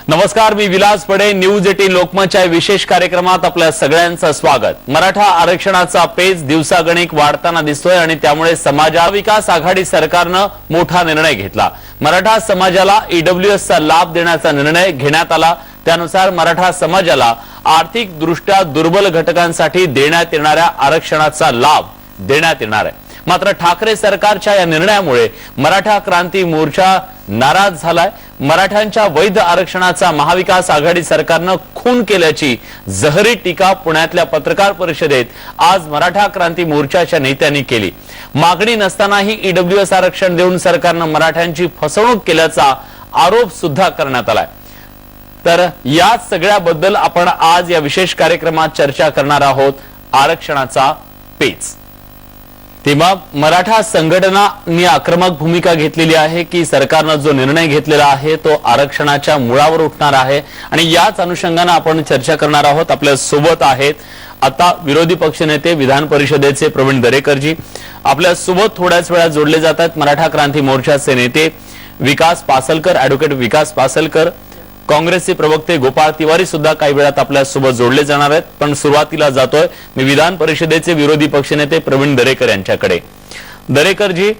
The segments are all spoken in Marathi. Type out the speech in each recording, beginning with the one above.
नमस्कार, मी विलास पडे. न्यूज 18 लोकमतच्या विशेष कार्यक्रमात आपल्या सगळ्यांचं स्वागत. मराठा आरक्षणाचा पेच दिवसागणिक वाढताना दिसतोय आणि त्यामुळे विकास आघाडी सरकारनं मोठा निर्णय घेतला. मराठा समाजाला ईडब्ल्यूएसचा लाभ देण्याचा निर्णय घेण्यात आला. त्यानुसार मराठा समाजाला आर्थिक दृष्ट्या दुर्बल घटकांसाठी देण्यात येणाऱ्या आरक्षणाचा लाभ देण्यात येणार आहे. मात्र ठाकरे सरकारच्या या निर्णयामुळे मराठा क्रांती मोर्चा नाराज झालाय. मराठ्यांच्या वैध आरक्षणाचा महाविकास आघाडी सरकारनं खून केल्याची जहरी टीका पुण्यातल्या पत्रकार परिषदेत आज मराठा क्रांती मोर्चाच्या नेत्यांनी केली. मागणी नसतानाही ईडब्ल्यूएस आरक्षण देऊन सरकारनं मराठ्यांची फसवणूक केल्याचा आरोप सुद्धा करण्यात आलाय. तर या सगळ्याबद्दल आपण आज या विशेष कार्यक्रमात चर्चा करणार आहोत. आरक्षणाचा पेच. तेव्हा मराठा संघटनांनी आक्रमक भूमिका घेतलेली आहे की सरकारनं जो निर्णय घेतलेला आहे तो आरक्षणाच्या मुळावर उठणार आहे आणि याच अनुषंगाने आपण चर्चा करणार आहोत. आपल्या सोबत आहेत आता विरोधी पक्षनेते विधान परिषदेचे प्रवीण दरेकरजी. आपल्या सोबत थोड्याच वेळात जोडले जात आहेत मराठा क्रांती मोर्चाचे नेते विकास पासलकर, ॲडव्होकेट विकास पासलकर. काँग्रेसचे प्रवक्ते गोपाळ तिवारी सुद्धा काही वेळात आपल्या सोबत जोडले जाणार आहेत. पण सुरुवातीला जातोय मी विधान परिषदेचे विरोधी पक्षनेते प्रवीण दरेकर यांच्याकडे. दरेकरजी,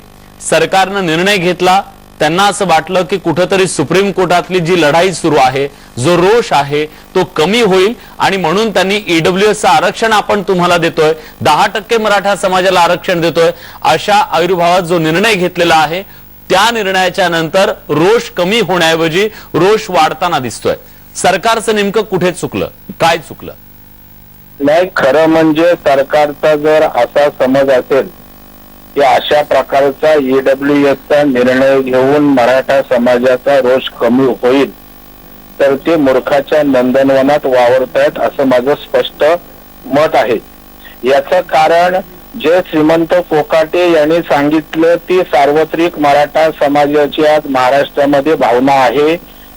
सरकारनं निर्णय घेतला, त्यांना असं वाटलं की कुठेतरी सुप्रीम कोर्टातली जी लढाई सुरू आहे, जो रोष आहे तो कमी होईल आणि म्हणून त्यांनी ईडब्ल्यूएसचं आरक्षण आपण तुम्हाला देतोय, 10% मराठा समाजाला आरक्षण देतोय, अशा आविर्भावात जो निर्णय घेतलेला आहे त्या निर्णयाच्या नंतर रोष कमी होण्याऐवजी रोष वाढताना दिसतोय. सरकारचं नेमकं कुठे चुकलं, काय चुकलं? नाही, खरं म्हणजे सरकारचा जर असा समज असेल की अशा प्रकारचा ईडब्ल्यूएसचा निर्णय घेऊन मराठा समाजाचा रोष कमी होईल तर ते मूर्खाच्या नंदनवनात वावरतायत असं माझं स्पष्ट मत आहे. याचं कारण जे श्रीमंत कोकाटे यांनी सांगितलं ती सार्वत्रिक मराठा समाजाची आज महाराष्ट्रामध्ये भावना आहे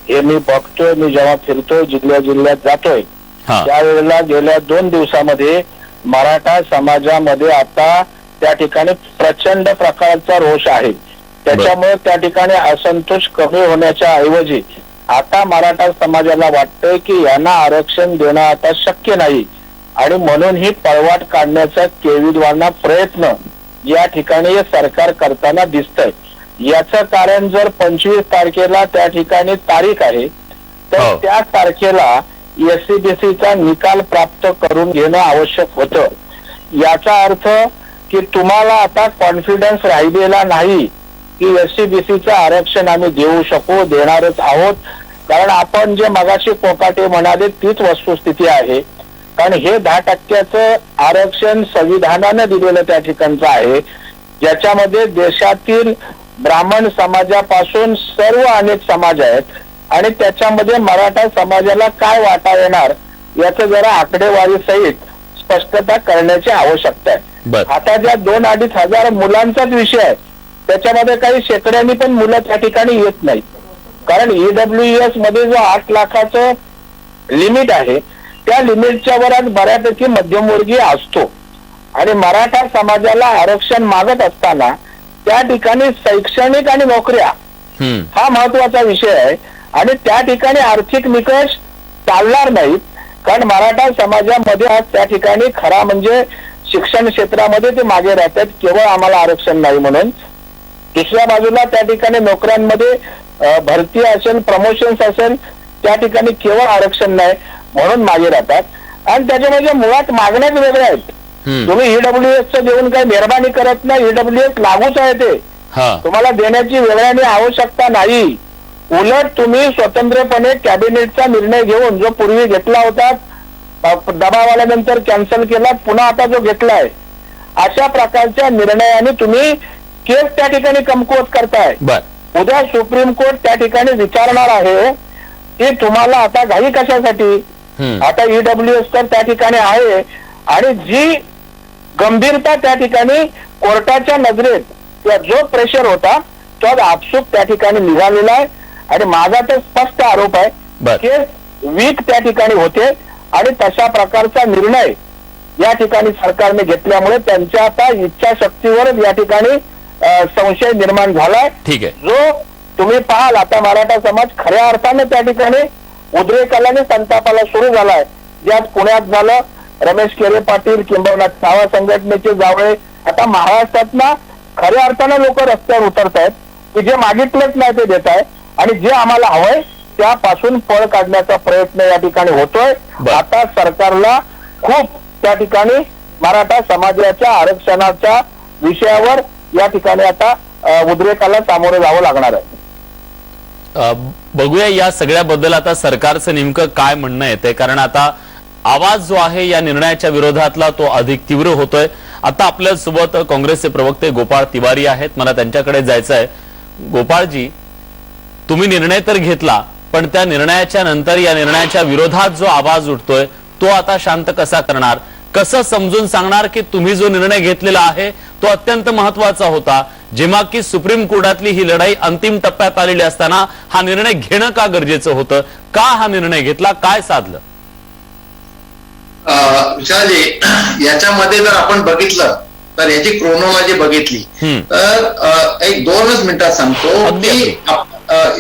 हे मी बघतोय. मी जेव्हा फिरतोय, जिल्ह्यात जातोय, त्यावेळेला गेल्या 2 दिवसामध्ये मराठा समाजामध्ये आता त्या ठिकाणी प्रचंड प्रकारचा रोष आहे. त्याच्यामुळे त्या ठिकाणी असंतोष कमी होण्याच्या ऐवजी आता मराठा समाजाला वाटतंय की यांना आरक्षण देणं आता शक्य नाही आणि म्हणून ही पळवाट काढण्याचा केविलवाना प्रयत्न या ठिकाणी सरकार करताना दिसतंय. याचं कारण जर 25 तारखेला त्या ठिकाणी तारीख आहे तर त्या तारखेला एससीबीसीचा निकाल प्राप्त करून घेणं आवश्यक होतं. याचा अर्थ की तुम्हाला आता कॉन्फिडन्स राहिलेला नाही की एससीबीसीचं आरक्षण आम्ही देऊ शकू, देणारच आहोत. कारण आपण जे मगाशी कोकाटे म्हणाले तीच वस्तुस्थिती आहे. कारण हे 10% आरक्षण संविधानाने दिलेलं त्या ठिकाणचं आहे, ज्याच्यामध्ये देशातील ब्राह्मण समाजापासून सर्व अनेक समाज आहेत आणि त्याच्यामध्ये मराठा समाजाला काय वाटा येणार याचं जरा आकडेवारी सहित स्पष्टता करण्याची आवश्यकता आहे. आता ज्या 2-2.5 हजार मुलांचाच विषय आहे त्याच्यामध्ये काही शेकड्यांनी पण मुलं त्या ठिकाणी येत नाही. कारण ईडब्ल्यूएस मध्ये जो 8 लाखाचं लिमिट आहे त्या लिमिटच्या वर आज बऱ्यापैकी मध्यमवर्गीय असतो आणि मराठा समाजाला आरक्षण मागत असताना त्या ठिकाणी शैक्षणिक आणि नोकऱ्या हा महत्वाचा विषय आहे आणि त्या ठिकाणी आर्थिक निकष चालणार नाहीत. कारण मराठा समाजामध्ये आज त्या ठिकाणी खरा म्हणजे शिक्षण क्षेत्रामध्ये ते मागे राहतात, केवळ आम्हाला आरक्षण नाही म्हणून. दुसऱ्या बाजूला त्या ठिकाणी नोकऱ्यांमध्ये भरती असेल, प्रमोशन्स असेल, त्या ठिकाणी केवळ आरक्षण नाही म्हणून मागे राहतात. आणि त्याच्यामध्ये मुळात मागण्याच वेगळ्या आहेत. तुम्ही ईडब्ल्यूएसचं देऊन काही मेहरबानी करत नाही, ईडब्ल्यूएस लागूच आहे ते, तुम्हाला देण्याची वेगळ्याने आवश्यकता नाही. उलट तुम्ही स्वतंत्रपणे कॅबिनेटचा निर्णय घेऊन जो पूर्वी घेतला होता, दबाव आल्यानंतर कॅन्सल केला, पुन्हा आता जो घेतलाय, अशा प्रकारच्या निर्णयाने तुम्ही केस त्या ठिकाणी कमकुवत करताय. उद्या सुप्रीम कोर्ट त्या ठिकाणी विचारणार आहे की तुम्हाला आता घाई कशासाठी. आता ईडब्ल्यूएस तर त्या ठिकाणी आहे आणि जी गंभीरता त्या ठिकाणी कोर्टाच्या नजरेत किंवा जो प्रेशर होता तो आज आपसूक त्या ठिकाणी निघालेला आहे. आणि माझा तर स्पष्ट आरोप आहे केस वीक त्या ठिकाणी होते आणि तशा प्रकारचा निर्णय या ठिकाणी सरकारने घेतल्यामुळे त्यांच्या आता इच्छाशक्तीवरच या ठिकाणी संशय निर्माण झालाय. ठीक आहे. जो तुम्ही पाहाल आता मराठा समाज खऱ्या अर्थाने त्या ठिकाणी उद्रेकाला संतापाला सुरू झालाय. जे आज पुण्यात झालं, रमेश केरे पाटील किंबहुना नावा संघटनेचे जावळे आता महाराष्ट्रात ना खऱ्या अर्थानं लोक रस्त्यावर उतरत आहेत की जे मागितलंच नाही ते देत आहे आणि जे आम्हाला हवंय त्यापासून पळ काढण्याचा प्रयत्न या ठिकाणी होतोय. आता सरकारला खूप त्या ठिकाणी मराठा समाजाच्या आरक्षणाच्या विषयावर या ठिकाणी आता उद्रेकाला सामोरे जावं लागणार आहे. बघूया या सगळ्याबद्दल आता सरकारचं नेमकं काय म्हणणं येतंय, कारण आता आवाज जो आहे या निर्णयाच्या विरोधातला तो अधिक तीव्र होतोय. आता आपल्यासोबत काँग्रेसचे प्रवक्ते गोपाळ तिवारी आहेत, मला त्यांच्याकडे जायचं आहे. गोपाळजी, तुम्ही निर्णय तर घेतला, पण त्या निर्णयाच्या नंतर या निर्णयाच्या विरोधात जो आवाज उठतोय तो आता शांत कसा करणार, कसं समजून सांगणार की तुम्ही जो निर्णय घेतलेला आहे तो अत्यंत महत्वाचा होता, जेव्हा की सुप्रीम कोर्टातली ही लढाई अंतिम टप्प्यात आलेली असताना हा निर्णय घेणं का गरजेचं होतं, का हा निर्णय घेतला, काय साधलं? विशालजी, याच्यामध्ये जर आपण बघितलं तर याची क्रोनॉलॉजी बघितली तर एक 2च मिनिटात सांगतो की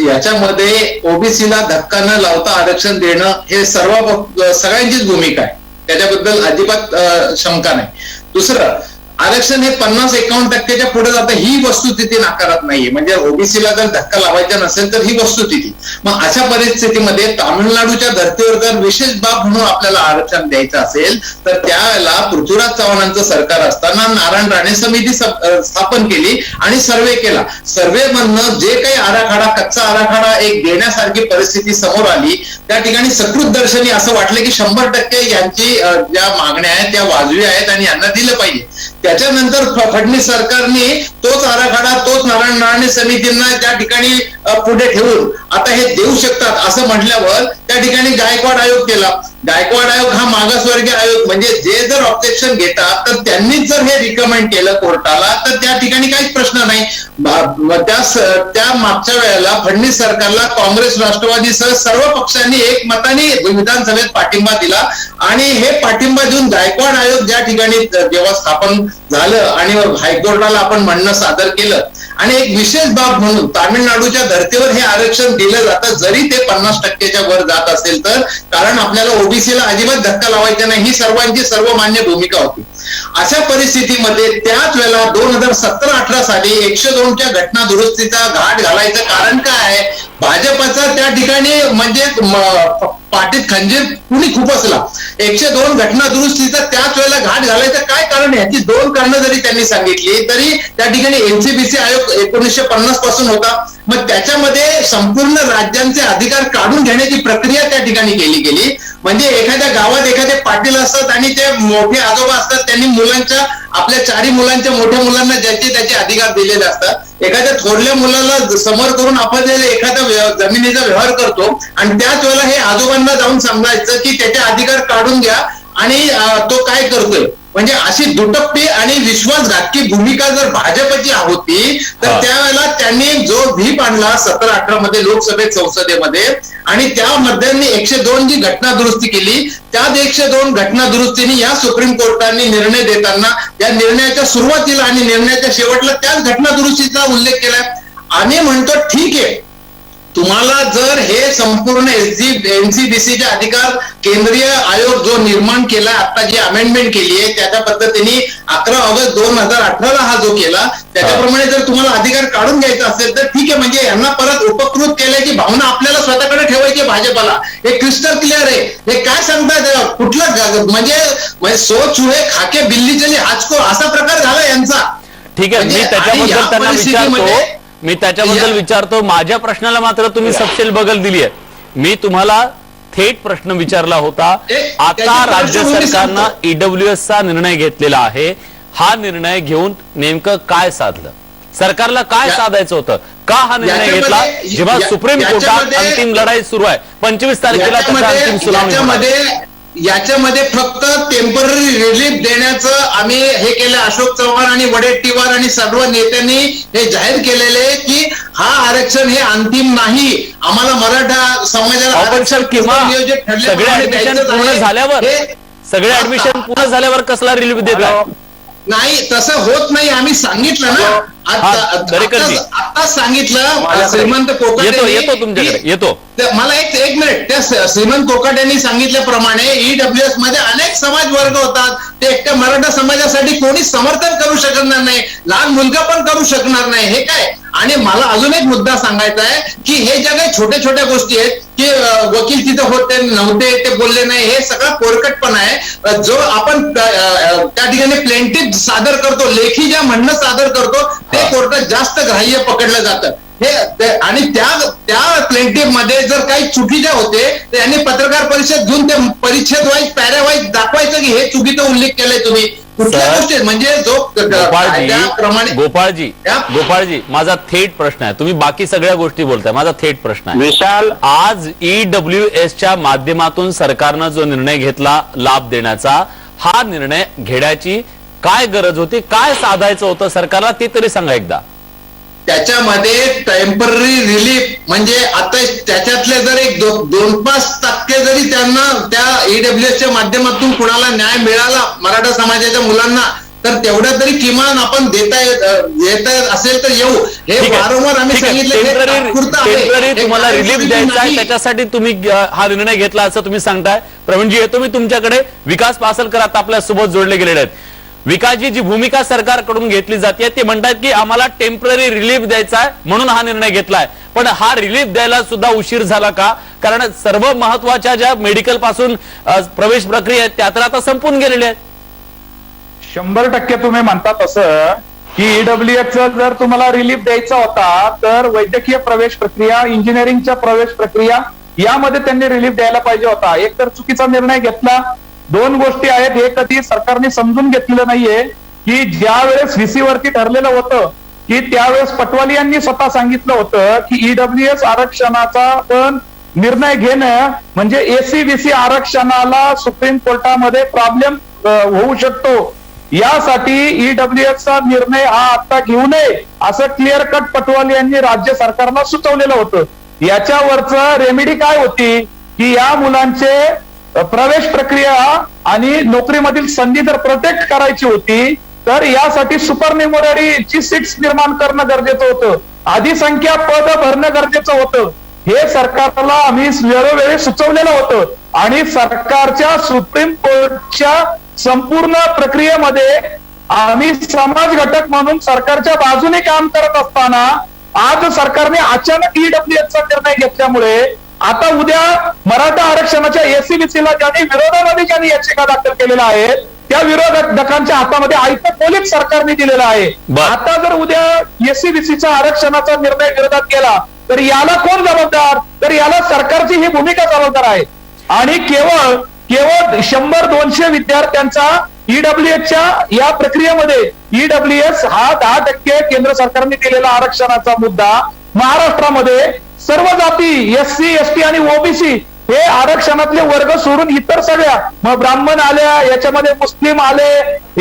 याच्यामध्ये ओबीसीला धक्का न लावता आरक्षण देणं हे सगळ्यांचीच भूमिका आहे, त्याच्याबद्दल अजिबात शंका नाही. दुसरं, आरक्षण हे 50-51% पुढे जातं ही वस्तुस्थिती नाकारत नाहीये. म्हणजे ओबीसीला जर धक्का लावायचा नसेल तर ही वस्तुस्थिती. मग अशा परिस्थितीमध्ये तामिळनाडूच्या धर्तीवर जर विशेष बाब म्हणून आपल्याला आरक्षण द्यायचं असेल तर त्यावेळेला पृथ्वीराज चव्हाणांचं सरकार असताना नारायण राणे समिती स्थापन केली आणि सर्वे केला. सर्वे मधनं जे काही आराखडा, कच्चा आराखडा एक देण्यासारखी परिस्थिती समोर आली, त्या ठिकाणी सकृत दर्शनी असं वाटलं की 100% यांची ज्या मागण्या आहेत त्या वाजवी आहेत आणि यांना दिलं पाहिजे. त्याच्यानंतर फडणवीस सरकारने तोच आराखडा, तोच नारायण राणे समितींना त्या ठिकाणी पुढे ठेवून आता हे देऊ शकतात असं म्हटल्यावर त्या ठिकाणी गायकवाड आयोग केला. गायकवाड आयोग हा मागासवर्गीय आयोग, म्हणजे जे जर ऑब्जेक्शन घेतात तर त्यांनीच जर हे रिकमेंड केलं कोर्टाला तर त्या ठिकाणी काहीच प्रश्न नाही. त्या मागच्या वेळेला फडणवीस सरकारला काँग्रेस, राष्ट्रवादीसह सर्व पक्षांनी एकमताने विधानसभेत पाठिंबा दिला आणि हे पाठिंबा देऊन गायकवाड आयोग ज्या ठिकाणी जेव्हा स्थापन झालं आणि हायकोर्टाला आपण म्हणणं सादर केलं आणि एक विशेष बाब म्हणून तामिळनाडूच्या धर्तीवर हे आरक्षण दिलं जातं, जरी ते 50%च्या वर जात असेल तर, कारण आपल्याला ओबीसीला अजिबात धक्का लावायचा नाही ही सर्वांची सर्वमान्य भूमिका होती. अशा परिस्थितीमध्ये त्याच वेळेला 2017-18 साली 102च्या घटना दुरुस्तीचा घाट घालायचं कारण काय आहे? भाजपचा त्या ठिकाणी म्हणजे पाठीत खंजीर कुणी खुपसला. 102 घटना दुरुस्तीचा त्याच वेळेला घाट घालायचं काय कारण आहे? याची 2 कारणं जरी त्यांनी सांगितली तरी त्या ठिकाणी एनसीबीसी आयोग 1950 पासून होता. मग त्याच्यामध्ये संपूर्ण राज्यांचे अधिकार काढून घेण्याची प्रक्रिया त्या ठिकाणी केली गेली. म्हणजे एखाद्या गावात एखादे पाटील असतात आणि ते मोठे आजोबा असतात, त्यांनी मुलांच्या आपल्या 4 मुलांच्या मोठ्या मुलांना ज्याचे त्याचे अधिकार दिलेले असतात. एखाद्या थोरल्या मुलाला समोर करून आपण एखाद्या जमिनीचा व्यवहार करतो आणि त्याच वेळेला हे आजोबांना जाऊन सांगायचं की त्याचे अधिकार काढून घ्या आणि तो काय करतोय. म्हणजे अशी दुटप्पी आणि विश्वासघातकी भूमिका जर भाजपची होती तर त्यावेळेला त्यांनी जो व्हीप आणला 17-18 मध्ये लोकसभेत, संसदेमध्ये, आणि त्यामध्ये 102 जी घटना दुरुस्ती केली, त्याच 102 घटना दुरुस्तीने या सुप्रीम कोर्टाने निर्णय देताना या निर्णयाच्या सुरुवातीला आणि निर्णयाच्या शेवटला त्याच घटना दुरुस्तीचा उल्लेख केलाय. आम्ही म्हणतो ठीक आहे, तुम्हाला जर हे संपूर्ण एनसीबीसीचे अधिकार केंद्रीय आयोग जो निर्माण केला, आता जी अमेंडमेंट केली आहे त्याच्या पद्धतीने 11 ऑगस्ट 2018 हा जो केला त्याच्याप्रमाणे जर तुम्हाला अधिकार काढून घ्यायचा असेल तर ठीक आहे. म्हणजे यांना परत उपकृत केल्याची भावना आपल्याला स्वतःकडे ठेवायची भाजपला, हे क्रिस्टल क्लिअर आहे. हे काय सांगतात, कुठलं म्हणजे सोच हुए खाके बिल्ली चली हाचको असा प्रकार झाला यांचा. ठीक आहे, मी त्याच्याबद्दल विचारतो. माझ्या प्रश्नाला मात्र तुम्ही सपशेल बगल दिली आहे. मी तुम्हाला थेट प्रश्न विचारला होता. आता राज्य सरकारनं ईडब्ल्यूएसचा निर्णय घेतलेला आहे, हा निर्णय घेऊन नेमकं काय साधलं? सरकारला काय साधायचं होतं? का हा निर्णय घेतला जेव्हा सुप्रीम कोर्टात अंतिम लढाई सुरू आहे? 25 तारखेला अंतिम सुनावणी. याच्यामध्ये फक्त टेम्पररी रिलीफ देण्याचं आम्ही हे केलं. अशोक चव्हाण आणि वडेट्टीवार आणि सर्व नेत्यांनी हे जाहीर केलेले की हा आरक्षण हे अंतिम नाही, आम्हाला मराठा समाजाला सगळे ऍडमिशन पूर्ण झाल्यावर कसला रिलीफ देत? नाही तसं होत नाही, आम्ही सांगितलं ना आता सांगितलं. श्रीमंत कोकाटे येतो तुमच्याकडे येतो. मला एक मिनिट, त्या श्रीमंत कोकाटेंनी सांगितल्याप्रमाणे ईडब्ल्यूएस मध्ये अनेक समाज वर्ग होतात. ते एकट्या मराठा समाजासाठी कोणी समर्थन करू शकणार नाही, लहान मुलगा पण करू शकणार नाही. हे काय? आणि मला अजून एक मुद्दा सांगायचा आहे की हे ज्या काही छोट्या छोट्या गोष्टी आहेत की वकील तिथे होते नव्हते, ते बोलले नाही, हे सगळं कोरकटपणा आहे. जो आपण त्या ठिकाणी प्लेंटिफ सादर करतो, लेखी ज्या म्हणणं सादर करतो ते कोर्टात जास्त ग्राह्य पकडलं जातं. हे आणि त्या प्लेंटिफ मध्ये जर काही चुकीच्या होते तर यांनी पत्रकार परिषद घेऊन ते परिच्छेद वाईज पॅरा वाईज दाखवायचं की हे चुकीचा उल्लेख केलाय तुम्ही कुठल्या गोष्टी, म्हणजे जो गोपाळजी माझा थेट प्रश्न आहे, तुम्ही बाकी सगळ्या गोष्टी बोलताय, माझा थेट प्रश्न आहे विशाल, आज ईडब्ल्यूएसच्या माध्यमातून सरकारनं जो निर्णय घेतला लाभ देण्याचा, हा निर्णय घेण्याची काय गरज होती, काय साधायचं होतं सरकारला ते तरी सांगा एकदा. त्याच्यामध्ये टेम्पररी रिलीफ म्हणजे आता त्याच्यातले जर एक 2-5% जरी त्यांना त्या ईडब्ल्यूएसच्या माध्यमातून कुणाला न्याय मिळाला मराठा समाजाच्या मुलांना, तर तेवढ्या तरी किमान आपण देता येत असेल तर येऊ. हे वारंवार आम्ही सांगितलं तुम्हाला रिलीफ द्यायचा आहे, त्याच्यासाठी तुम्ही हा निर्णय घेतला असं तुम्ही सांगताय. प्रवीणजी येतो मी तुमच्याकडे. विकास पासलकर आता आपल्या सोबत जोडले गेलेले आहेत. विकासजी, जी भूमिका सरकारकडून घेतली जाते ते म्हणतात की आम्हाला टेम्पररी रिलीफ द्यायचा आहे म्हणून हा निर्णय घेतलाय, पण हा रिलीफ द्यायला सुद्धा उशीर झाला का? कारण सर्व महत्वाच्या ज्या मेडिकल पासून प्रवेश प्रक्रिया आहेत त्या तर आता संपून गेलेल्या आहेत. 100% तुम्ही म्हणता तसं की ईडब्ल्यूएसचा जर तुम्हाला रिलीफ द्यायचा होता तर वैद्यकीय प्रवेश प्रक्रिया, इंजिनिअरिंगच्या प्रवेश प्रक्रिया यामध्ये त्यांनी रिलीफ द्यायला पाहिजे होता. एक तर चुकीचा निर्णय घेतला. 2 गोष्टी आहेत, हे कधी सरकारने समजून घेतलेलं नाहीये की ज्या वेळेस व्हीसी वरती ठरलेलं होतं की त्यावेळेस पटवाली यांनी स्वतः सांगितलं होतं की ईडब्ल्यूएस आरक्षणाचा पण निर्णय घेणं म्हणजे एसी व्हीसी आरक्षणाला सुप्रीम कोर्टामध्ये प्रॉब्लेम होऊ शकतो. यासाठी ईडब्ल्यूएसचा निर्णय हा आता घेऊ नये असं क्लिअर कट पटवाली यांनी राज्य सरकारला सुचवलेलं होतं. याच्यावरचं रेमेडी काय होती की या मुलांचे प्रवेश प्रक्रिया आणि नोकरीमधील संधी जर प्रोटेक्ट करायची होती तर यासाठी सुपरन्युमररीची सीट्स निर्माण करणं गरजेचं होतं, अधिसंख्या पद भरणं गरजेचं होतं. हे सरकारला आम्ही वेळोवेळी सुचवलेलं होतं आणि सरकारच्या सुप्रीम कोर्टच्या संपूर्ण प्रक्रियेमध्ये आम्ही समाज घटक म्हणून सरकारच्या बाजूने काम करत असताना आज सरकारने अचानक ईडब्ल्यूएसचा निर्णय घेतल्यामुळे आता उद्या मराठा आरक्षणाच्या एसीबीसीला ज्यांनी विरोधामध्ये ज्यांनी याचिका दाखल केलेल्या आहेत त्या विरोधकांच्या हातामध्ये आयतं पोलीस सरकारने दिलेला आहे. आता जर उद्या एसीबीसीच्या आरक्षणाचा निर्णय विरोधात केला तर याला कोण जबाबदार? तर याला सरकारची ही भूमिका जबाबदार आहे. आणि केवळ 100-200 विद्यार्थ्यांचा ईडब्ल्यूएसच्या या प्रक्रियेमध्ये ईडब्ल्यूएस हा 10% केंद्र सरकारने दिलेला आरक्षणाचा मुद्दा महाराष्ट्रामध्ये सर्व जाती एससी एसटी आणि ओबीसी हे आरक्षणातले वर्ग सोडून इतर सगळ्या, मग ब्राह्मण आल्या, याच्यामध्ये मुस्लिम आले,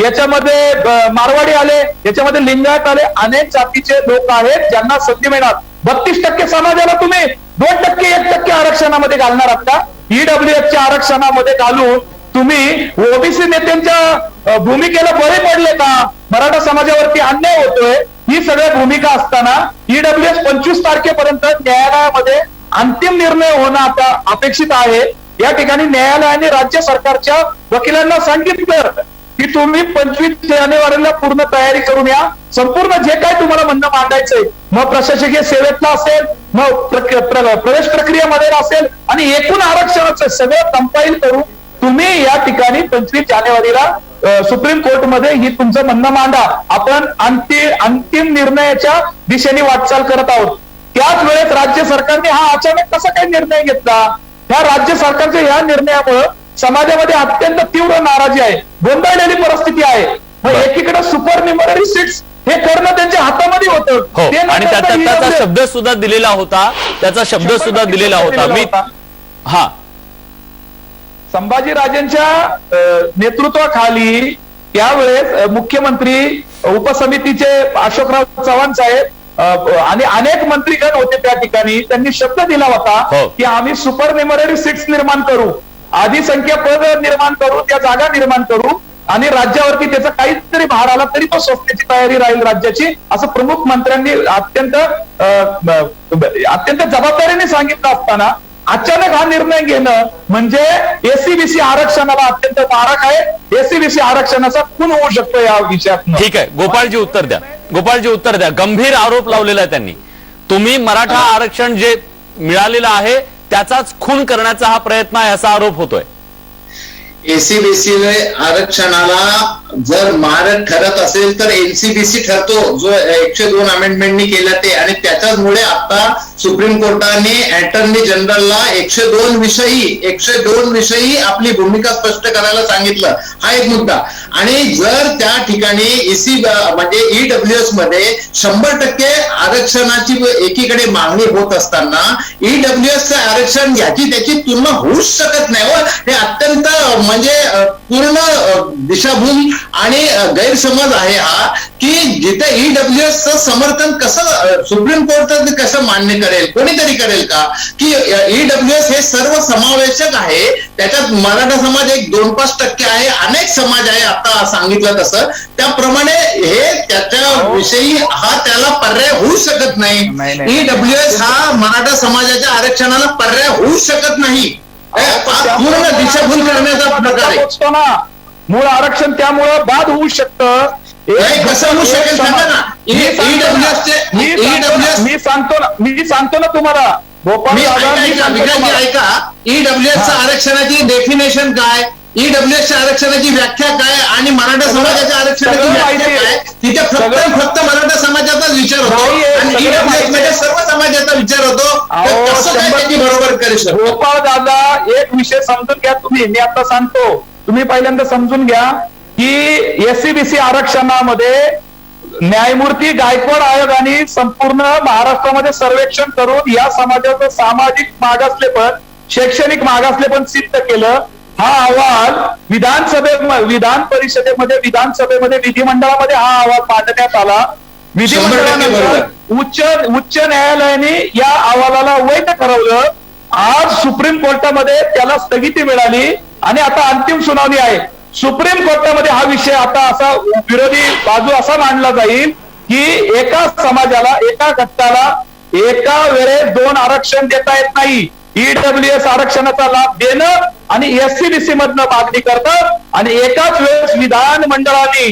याच्यामध्ये मारवाडी आले, याच्यामध्ये लिंगायत आले, अनेक जातीचे लोक आहेत ज्यांना संधी मिळणार. 32% समाजाला तुम्ही 2%, 1% आरक्षणामध्ये घालणार आहात का? ईडब्ल्यूएसच्या आरक्षणामध्ये घालून तुम्ही ओबीसी नेत्यांच्या भूमिकेला बळे पडले का? मराठा समाजावरती अन्याय होतोय. ही सगळ्या भूमिका असताना ईडब्ल्यूएस 25 तारखेपर्यंत न्यायालयामध्ये अंतिम निर्णय होणं आता अपेक्षित आहे. या ठिकाणी न्यायालयाने राज्य सरकारच्या वकिलांना सांगितलं की तुम्ही 25 जानेवारीला पूर्ण तयारी करून या. संपूर्ण जे काय तुम्हाला म्हणणं मांडायचंय, मग प्रशासकीय सेवेतला असेल, मग प्रवेश प्रक्रियेमध्ये असेल आणि एकूण आरक्षणाचं सगळं कंपाईल करून तुम्ही या ठिकाणी 25 जानेवारीला सुप्रीम कोर्टमध्ये ही तुमचं म्हणणं मांडा. आपण अंतिम निर्णयाच्या दिशेने वाटचाल करत आहोत. त्याच वेळेस राज्य सरकारने हा अचानक कसा काही निर्णय घेतला? ह्या राज्य सरकारच्या या निर्णयामुळे समाजामध्ये अत्यंत तीव्र नाराजी आहे, गोंधळलेली परिस्थिती आहे. मग एकीकडे सुपरन्युमररी सीट्स हे करणं त्यांच्या हातामध्ये होतं आणि त्याचा शब्द सुद्धा दिलेला होता, त्याचा शब्द सुद्धा दिलेला होता. मी हा संभाजीराजेंच्या नेतृत्वाखाली त्यावेळेस मुख्यमंत्री उपसमितीचे अशोकराव चव्हाण साहेब आणि अनेक मंत्रीगण होते त्या ठिकाणी. त्यांनी शब्द दिला होता की आम्ही सुपरन्युमररी सीट्स निर्माण करू, अधिसंख्य पद निर्माण करू, त्या जागा निर्माण करू आणि राज्यावरती त्याचा काहीतरी भार आला तरी तो सोसण्याची तयारी राहील राज्याची, असं प्रमुख मंत्र्यांनी अत्यंत जबाबदारीने सांगितलं असताना अचानक हा निर्णय घेणं म्हणजे एसीबीसी आरक्षणाला अत्यंत मारक आहे. एसीबीसी आरक्षणाचा खून होऊ शकतो या विषयात. ठीक आहे, गोपाळजी उत्तर द्या. गोपाळजी उत्तर द्या. गंभीर आरोप लावलेला आहे त्यांनी. तुम्ही मराठा आरक्षण जे मिळालेलं आहे त्याचाच खून करण्याचा हा प्रयत्न आहे असा आरोप होतोय. एसीबीसी आरक्षणाला जर मारक ठरत असेल तर एनसीबीसी ठरतो, जो 102 अमेंडमेंटनी केला ते. आणि त्याच्याचमुळे आता सुप्रीम कोर्टाने अटॉर्नी जनरलला 102 विषयी आपली भूमिका स्पष्ट करायला सांगितलं. हा एक मुद्दा. आणि जर त्या ठिकाणी म्हणजे ईडब्ल्यूएस मध्ये 100% आरक्षणाची एकीकडे मागणी होत असताना ईडब्ल्यूएसचं आरक्षण याची त्याची तुलना होऊच शकत नाही. हे अत्यंत म्हणजे पूर्ण दिशाभूल आणि गैरसमज आहे हा, की जिथे ईडब्ल्यूएसचं समर्थन कसं सुप्रीम कोर्ट कसं मान्य करेल, कोणीतरी करेल का, की ईडब्ल्यूएस हे सर्व समावेशक आहे. त्याच्यात मराठा समाज एक 2-5% आहे, अनेक समाज आहे आता सांगितलं तसं. त्याप्रमाणे हे त्याच्याविषयी हा त्याला पर्याय होऊ शकत नाही. ईडब्ल्यूएस हा मराठा समाजाच्या आरक्षणाला पर्याय होऊ शकत नाही. पूर्ण दिशाभूल करण्याचा प्रकार आहे. मूळ आरक्षण त्यामुळं बाद होऊ शकतं. कसं होऊ शकेल सांगा ना. मी सांगतो ना तुम्हाला गोपाळ, ऐका. ईडब्ल्यूएसच्या आरक्षणाची डेफिनेशन काय, ईडब्ल्यूएसच्या आरक्षणाची व्याख्या काय आणि मराठा समाजाच्या आरक्षणाची व्याख्या काय, तिथे फक्त मराठा समाजाचाच विचार होतो आणि ईडब्ल्यूएस मध्ये सर्व समाजाचा विचार होतो. कसं काय त्याची बरोबर करू शकतो. गोपाळ दादा, एक विषय समजून घ्या तुम्ही. मी आता सांगतो, तुम्ही पहिल्यांदा समजून घ्या की एससीबीसी आरक्षणामध्ये न्यायमूर्ती गायकवाड आयोगाने संपूर्ण महाराष्ट्रामध्ये सर्वेक्षण करून या समाजाचं सामाजिक मागासलेपण, शैक्षणिक मागासलेपण सिद्ध केलं. हा अहवाल विधान परिषदेमध्ये, विधिमंडळामध्ये हा अहवाल मांडण्यात आला. विधिमंडळानंतर उच्च न्यायालयाने या अहवालाला वैध ठरवलं. आज सुप्रीम कोर्टामध्ये त्याला स्थगिती मिळाली आणि आता अंतिम सुनावणी आहे. सुप्रीम कोर्टामध्ये हा विषय आता असा विरोधी बाजू असा मांडला जाईल की एका समाजाला, एका घटकाला एका वेळेस 2 आरक्षण देता येत नाही. ईडब्ल्यूएस आरक्षणाचा लाभ देणं आणि एससीबीसी मधनं मागणी करणं आणि एकाच वेळेस विधानमंडळाने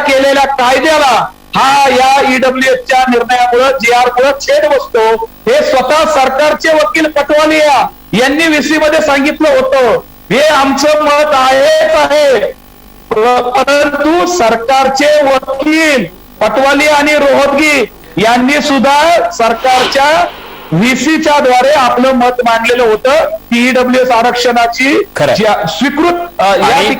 केलेल्या कायद्याला हा या ईडब्ल्यूएसच्या निर्णयामुळे, जीआर मुळे छेद बसतो. हे स्वतः सरकारचे वकील पटवालिया यांनी व्हीसी मध्ये सांगितलं होतं. हे आमचं मत आहेच आहे, परंतु सरकारचे वकील पटवालिया आणि रोहतगी यांनी सुद्धा सरकारच्या व्हीसीच्या द्वारे आपलं मत मांडलेलं होतं की ईडब्ल्यूएस आरक्षणाची स्वीकृत.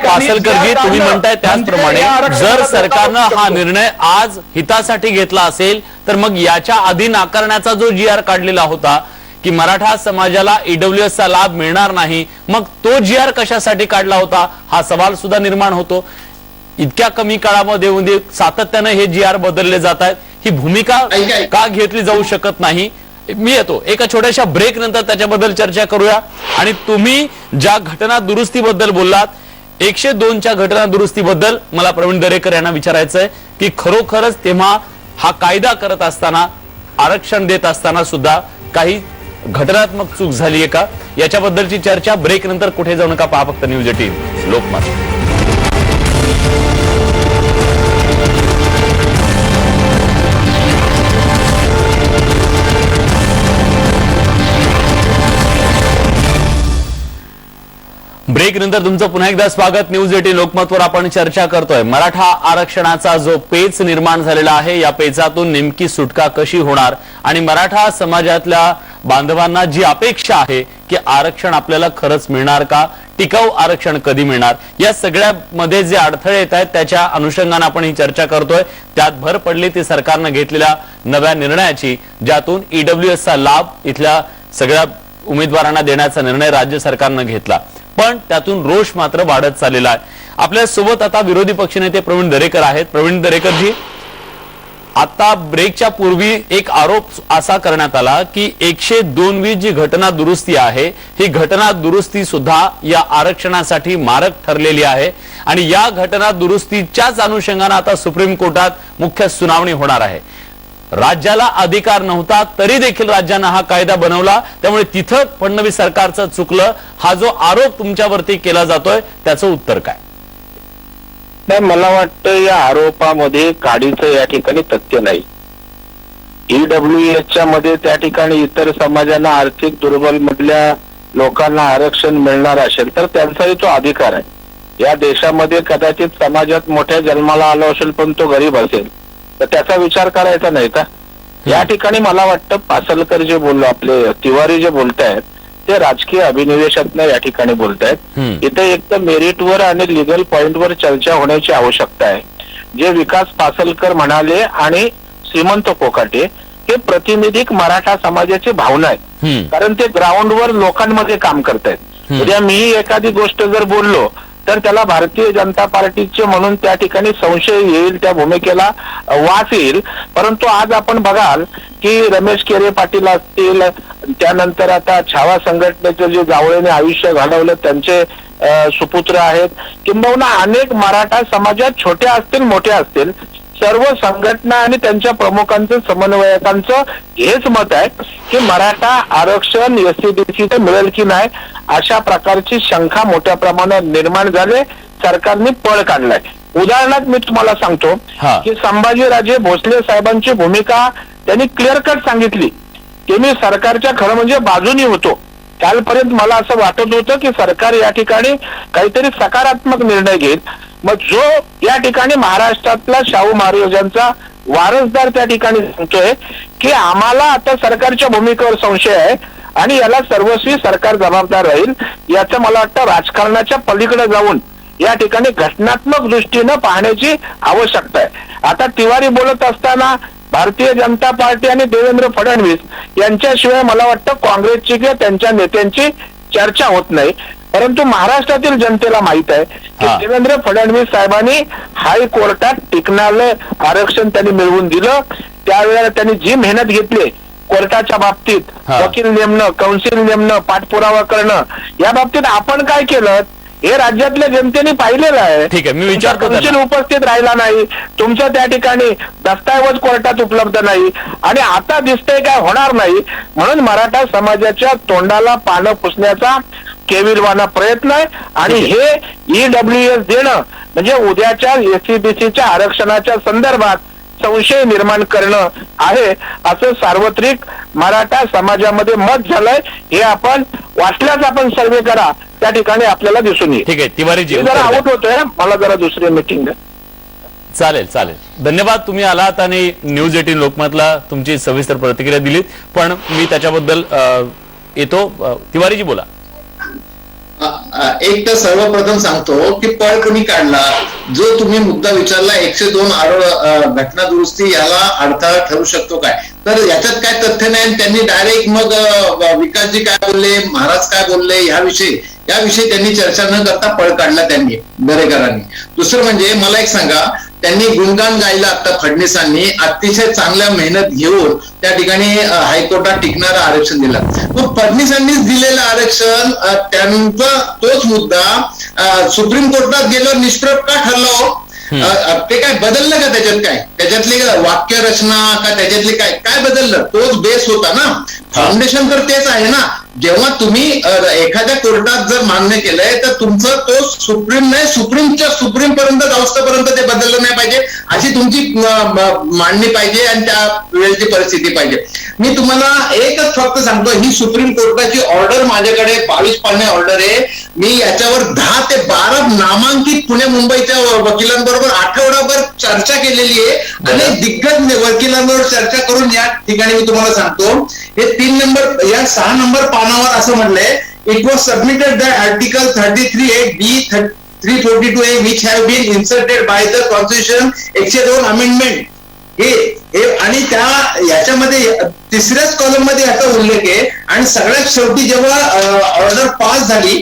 पासलकरजी, तुम्ही म्हणताय त्याचप्रमाणे जर सरकारनं हा निर्णय आज हितासाठी घेतला असेल तर मग याच्या आधी नाकारण्याचा जो जीआर काढलेला होता की मराठा समाजाला ईडब्ल्यूएसचा लाभ मिळणार नाही, मग तो जीआर कशासाठी काढला होता हा सवाल सुद्धा निर्माण होतो. इतक्या कमी काळामध्ये सातत्यानं हे जीआर बदलले जात आहेत. ही भूमिका का घेतली जाऊ शकत नाही? मी येतो एका छोट्याशा ब्रेक नंतर त्याच्याबद्दल चर्चा करूया. आणि तुम्ही ज्या घटना दुरुस्तीबद्दल बोललात, 102च्या घटना दुरुस्तीबद्दल मला प्रवीण दरेकर यांना विचारायचंय की खरोखरच तेव्हा हा कायदा करत असताना, आरक्षण देत असताना सुद्धा काही घटनात्मक चूक झाली आहे का? याच्याबद्दलची चर्चा ब्रेक नंतर. कुठे जाऊ नका, पहा फक्त न्यूज 18 लोकमत. ब्रेक नंतर तुमचं पुन्हा एकदा स्वागत. न्यूज 18 लोकमतवर आपण चर्चा करतोय. मराठा आरक्षणाचा जो पेच निर्माण झालेला आहे, या पेचातून नेमकी सुटका कशी होणार आणि मराठा समाजातल्या बांधवांना जी अपेक्षा आहे की आरक्षण आपल्याला खरंच मिळणार का, टिकाऊ आरक्षण कधी मिळणार, या सगळ्यामध्ये जे अडथळे येत आहेत त्याच्या अनुषंगाने आपण ही चर्चा करतोय. त्यात भर पडली ती सरकारनं घेतलेल्या नव्या निर्णयाची, ज्यातून ईडब्ल्यूएसचा लाभ इथल्या सगळ्या उमेदवारांना देण्याचा निर्णय राज्य सरकारनं घेतला. पण त्यातून रोष मात्र वाढत चाललेला आहे. आपल्या सोबत आता विरोधी पक्षनेते प्रवीण दरेकर आहेत. प्रवीण दरेकरजी, आता ब्रेकच्या पूर्वी एक आरोप असा करण्यात आला की 102वी जी घटना दुरुस्ती आहे, ही घटना दुरुस्ती सुद्धा या आरक्षणासाठी मारक ठरलेली आहे आणि या घटना दुरुस्तीच्याच अनुषंगाने आता सुप्रीम कोर्टात मुख्य सुनावणी होणार आहे. राज्याला अधिकार नव्हता तरी देखील राज्यानं हा कायदा बनवला, त्यामुळे तिथं फडणवीस सरकारचं चुकलं, हा जो आरोप तुमच्यावरती केला जातोय त्याचं उत्तर काय? नाही, मला वाटतं या आरोपामध्ये काडीचं या ठिकाणी तथ्य नाही. ईडब्ल्यूएसच्या मध्ये त्या ठिकाणी इतर समाजांना, आर्थिक दुर्बल मधल्या लोकांना आरक्षण मिळणार असेल तर त्यांचाही तो अधिकार आहे. या देशामध्ये कदाचित समाजात मोठ्या जन्माला आलो असेल पण तो गरीब असेल तर त्याचा विचार करायचा नाही का? या ठिकाणी मला वाटतं पासलकर जे बोललो, आपले तिवारी जे बोलतायत ते राजकीय अभिनिवेशातनं या ठिकाणी बोलतायत. इथे एक तर मेरिटवर आणि लिगल पॉइंटवर चर्चा होण्याची आवश्यकता आहे. जे विकास पासलकर म्हणाले आणि श्रीमंत कोकाटे हे प्रतिनिधिक मराठा समाजाची भावना आहे, कारण ते ग्राउंडवर लोकांमध्ये काम करतायत. उद्या मी एखादी गोष्ट जर बोललो तर त्याला भारतीय जनता पार्टीचे म्हणून त्या ठिकाणी संशय येईल, त्या भूमिकेला वास येईल. परंतु आज आपण बघाल की रमेश केरे पाटील असतील, त्यानंतर आता छावा संघटनेचे जे जावळेने आयुष्य घालवलं त्यांचे सुपुत्र आहेत, किंबहुना अनेक मराठा समाजात छोट्या असतील मोठ्या असतील सर्व संघटना आणि त्यांच्या प्रमुखांचं समन्वयकांचं हेच मत आहे की मराठा आरक्षण एससीबीसीचं मिळेल की नाही अशा प्रकारची शंका मोठ्या प्रमाणात निर्माण झाले. सरकारने पळ काढलाय. उदाहरणार्थ मी तुम्हाला सांगतो की संभाजीराजे भोसले साहेबांची भूमिका त्यांनी क्लिअर कट सांगितली की मी सरकारच्या खरं म्हणजे बाजूनी होतो. कालपर्यंत मला असं वाटत होतं की सरकार या ठिकाणी काहीतरी सकारात्मक निर्णय घेईल. मग जो या ठिकाणी महाराष्ट्रातला शाहू महाराजांचा वारसदार त्या ठिकाणी सांगतोय की आम्हाला आता सरकारच्या भूमिकेवर संशय आहे आणि याला सर्वस्वी सरकार जबाबदार राहील, याचं मला वाटतं राजकारणाच्या पलीकडे जाऊन या ठिकाणी घटनात्मक दृष्टीनं पाहण्याची आवश्यकता आहे. आता तिवारी बोलत असताना भारतीय जनता पार्टी आणि देवेंद्र फडणवीस यांच्याशिवाय मला वाटतं काँग्रेसची किंवा त्यांच्या नेत्यांची चर्चा होत नाही. परंतु महाराष्ट्रातील जनतेला माहित आहे की देवेंद्र फडणवीस साहेबांनी हायकोर्टात टिकणारं आरक्षण त्यांनी मिळवून दिलं. त्यावेळेला त्यांनी जी मेहनत घेतली कोर्टाच्या बाबतीत, वकील नेमणं, कौन्सिल नेमणं, पाठपुरावा करणं, या बाबतीत आपण काय केलं हे राज्यातल्या जनतेने पाहिलेलं आहे. ठीक आहे, मी विचारतो कौन्सिल उपस्थित राहिला नाही, तुमचं त्या ठिकाणी दस्तऐवज कोर्टात उपलब्ध नाही आणि आता दिसतंय काय होणार नाही. म्हणून मराठा समाजाच्या तोंडाला पानं पुसण्याचा केविलवाना प्रयत्न आहे आणि हे ईडब्ल्यूएस देणं म्हणजे उद्याच्या एससीबीसीच्या आरक्षणाच्या संदर्भात संशय निर्माण करणं आहे असं सार्वत्रिक मराठा समाजामध्ये मत झालंय. हे आपण वाटल्यास आपण सर्वे करा, त्या ठिकाणी आपल्याला दिसून येईल. ठीक आहे तिवारीजी, जरा आउट होतोय, मला जरा दुसरी मीटिंग आहे. चालेल चालेल, धन्यवाद. तुम्ही आलात आणि न्यूज 18 लोकमतला तुमची सविस्तर प्रतिक्रिया दिलीत, पण मी त्याच्याबद्दल येतो. तिवारीजी बोला. एक तर सर्वप्रथम सांगतो की पळ कोणी काढला, जो तुम्ही मुद्दा विचारला 102 घटना दुरुस्ती याला अडथळा ठरू शकतो काय, तर याच्यात काय तथ्य नाही. त्यांनी डायरेक्ट मग विकासजी काय बोलले, महाराज काय बोलले याविषयी त्यांनी चर्चा न करता पळ काढला त्यांनी दरेकरांनी. दुसरं म्हणजे मला एक सांगा, त्यांनी गुणगान गायला आता फडणवीसांनी अतिशय चांगल्या मेहनत घेऊन त्या ठिकाणी हायकोर्टात टिकणारं आरक्षण दिलं. मग फडणवीसांनीच दिलेलं आरक्षण त्यांचा तोच मुद्दा सुप्रीम कोर्टात गेल्यावर निष्प्रभ का ठरला हो? ते काय बदललं का त्याच्यातली वाक्य रचना का त्याच्यातले काय बदललं? तोच बेस होता ना, फाउंडेशन तर तेच आहे ना. जेव्हा तुम्ही एखाद्या कोर्टात जर मान्य केलंय तर तुमचं तो सुप्रीम नाही, सुप्रीम पर्यंत जाऊस्तपर्यंत ते बदललं नाही पाहिजे अशी तुमची मांडणी पाहिजे आणि त्या वेळेची परिस्थिती पाहिजे. मी तुम्हाला एकच फक्त सांगतो, ही सुप्रीम कोर्टाची ऑर्डर माझ्याकडे 22 पाने ऑर्डर आहे. मी याच्यावर 10 ते 12 नामांकित पुणे मुंबईच्या वकिलांबरोबर आठवडाभर चर्चा केलेली आहे आणि दिग्गज वकिलांबरोबर चर्चा करून या ठिकाणी मी तुम्हाला सांगतो, हे 3 नंबर या 6 नंबर पानावर असं म्हणलंय, it was submitted the article 33(a)(b), 342(a) which have been inserted by the constitution 102 amendment. हे आणि याच्यामध्ये 3ऱ्याच कॉलम मध्ये याचा उल्लेख आहे. आणि सगळ्यात शेवटी जेव्हा ऑर्डर पास झाली,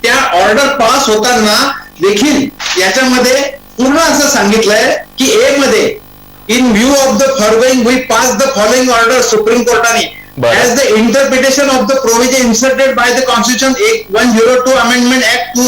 त्या ऑर्डर पास होताना देखील याच्यामध्ये पूर्ण असं सांगितलंय की ए मध्ये, in view of the following we pass the following order supreme कोर्टाने. बरं. as the interpretation of the provision inserted by the Constitution Act 102 Amendment Act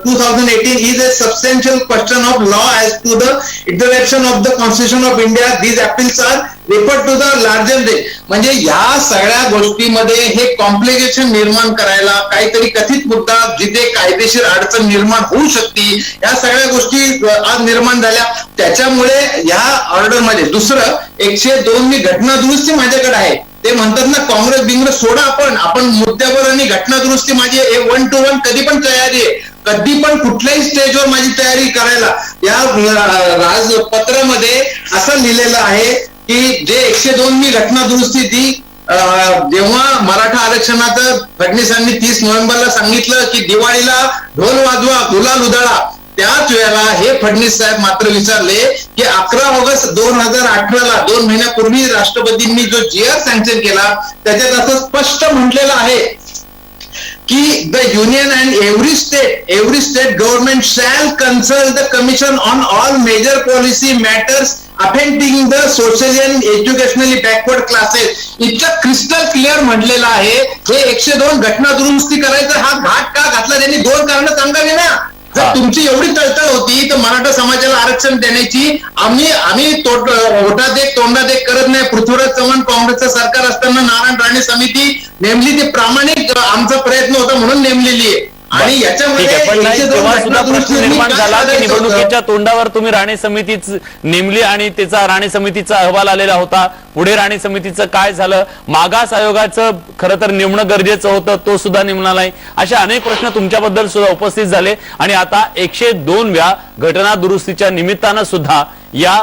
2018 is a substantial question of law as to the interpretation of the Constitution of India. These appeals are referred to the larger day. म्हणजे या सगळ्या गोष्टीमध्ये हे कॉम्प्लिकेशन निर्माण करायला काहीतरी कथित मुद्दा जिथे कायदेशीर अडचण निर्माण होऊ शकते, या सगळ्या गोष्टी आज निर्माण झाल्या. त्याच्यामुळे या ऑर्डर मध्ये दुसरं 102 घटना दुरुस्ती माझ्याकडे आहे. ते म्हणतात ना काँग्रेस बिंग्रेस सोडा, आपण मुद्द्यावर आणि घटना दुरुस्ती माझी 1 to 1 कधी पण तयारी आहे, कधी पण कुठल्याही स्टेजवर माझी तयारी करायला. या राजपत्रामध्ये असं लिहिलेलं आहे की जे 102 घटना दुरुस्ती ती जेव्हा मराठा आरक्षणाचं फडणवीसांनी 30 नोव्हेंबरला सांगितलं की दिवाळीला ढोल वाजवा गुलाल उधळा, त्याच वेळेला हे फडणवीस साहेब मात्र विचारले की 11 ऑगस्ट 2018ला 2 महिन्यापूर्वी राष्ट्रपतींनी जो GR सँक्शन केला त्याच्यात असं स्पष्ट म्हटलेलं आहे की the union and every state government shall consult the commission on all major policy matters affecting the socially and educationally backward classes. इतकं क्रिस्टल क्लिअर म्हटलेलं आहे. हे 102 घटना दुरुस्ती करायचा हा घाट का घातला त्यांनी? 2 कारणं सांगावी ना. जर तुमची एवढी तळतळ होती तर मराठा समाजाला आरक्षण देण्याची आम्ही ओटात एक तोंडात एक करत नाही. पृथ्वीराज चव्हाण काँग्रेसचं सरकार असताना नारायण राणे समिती नेमली, ती प्रामाणिक आमचा प्रयत्न होता म्हणून नेमलेली आहे. आणि याच्यामध्ये तेव्हा सुद्धा प्रश्न निर्माण झाला की निवडणुकीच्या तोंडावर तुम्ही राणे समितीच नेमली आणि त्याचा राणे समितीचा अहवाल आलेला होता. पुढे राणे समितीचं काय झालं? मागास आयोगाचं खरं तर नेमणं गरजेचं होतं, तो सुद्धा नेमला नाही. अशा अनेक प्रश्न तुमच्याबद्दल सुद्धा उपस्थित झाले आणि आता 102व्या घटना दुरुस्तीच्या निमित्तानं सुद्धा या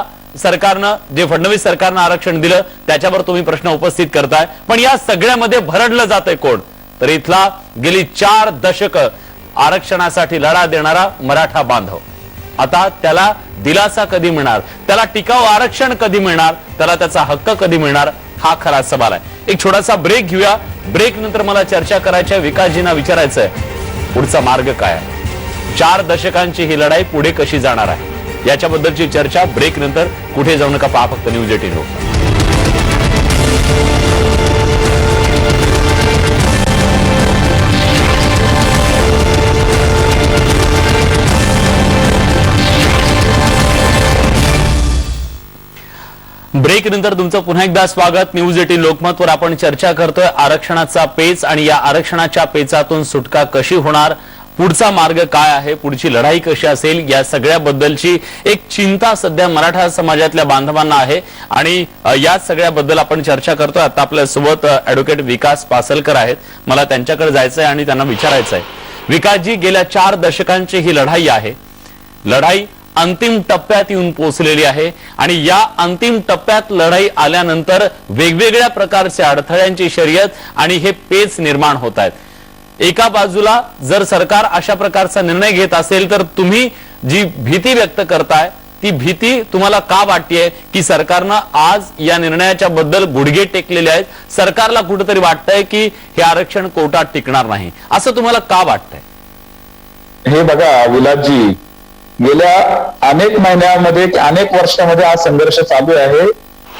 सरकारनं जे फडणवीस सरकारनं आरक्षण दिलं त्याच्यावर तुम्ही प्रश्न उपस्थित करताय. पण या सगळ्यामध्ये भरडलं जातंय कोण? तर इथला गेली 4 दशकं आरक्षणासाठी लढा देणारा मराठा बांधव. आता त्याला दिलासा कधी मिळणार, त्याला टिकाऊ आरक्षण कधी मिळणार, त्याला त्याचा हक्क कधी मिळणार, हा खरा सवाल आहे. एक छोटासा ब्रेक घेऊया. ब्रेक नंतर मला चर्चा करायच्या विकासजींना विचारायचंय पुढचा मार्ग काय आहे, 4 दशकांची ही लढाई पुढे कशी जाणार आहे, याच्याबद्दलची चर्चा ब्रेक नंतर. कुठे जाऊ नका, पहा फक्त न्यूज 18 वर. ब्रेक नंतर तुमचं पुन्हा एकदा स्वागत. न्यूज 18 लोकमतवर आपण चर्चा करतोय आरक्षणाचा पेच आणि या आरक्षणाच्या पेचातून सुटका कशी होणार, पुढचा मार्ग काय आहे, पुढची लढाई कशी असेल, या सगळ्याबद्दलची एक चिंता सध्या मराठा समाजातल्या बांधवांना आहे आणि या सगळ्याबद्दल आपण चर्चा करतोय. आता आपल्यासोबत ऍडव्होकेट विकास पासलकर आहेत. मला त्यांच्याकडे जायचंय आणि त्यांना विचारायचंय, विकासजी, गेल्या 4 दशकांची ही लढाई आहे, लढाई अंतिम टप्प्यात येऊन पोहोचलेली आहे आणि या अंतिम टप्प्यात लढाई आल्यानंतर वेगवेगळ्या प्रकारचे अडथळ्यांची शर्यत आणि हे पेच निर्माण होत आहेत. एका बाजूला जर सरकार अशा प्रकारचा निर्णय घेत असेल तर तुम्ही जी भीती व्यक्त करताय ती भीती तुम्हाला का वाटतेय की सरकारनं आज या निर्णयाच्या बद्दल गुडघे टेकलेले आहेत, सरकारला कुठेतरी वाटतंय की हे आरक्षण कोर्टात टिकणार नाही, असं तुम्हाला का वाटतंय? हे बघा विलासजी, गेल्या अनेक महिन्यामध्ये अनेक वर्षामध्ये हा संघर्ष चालू आहे.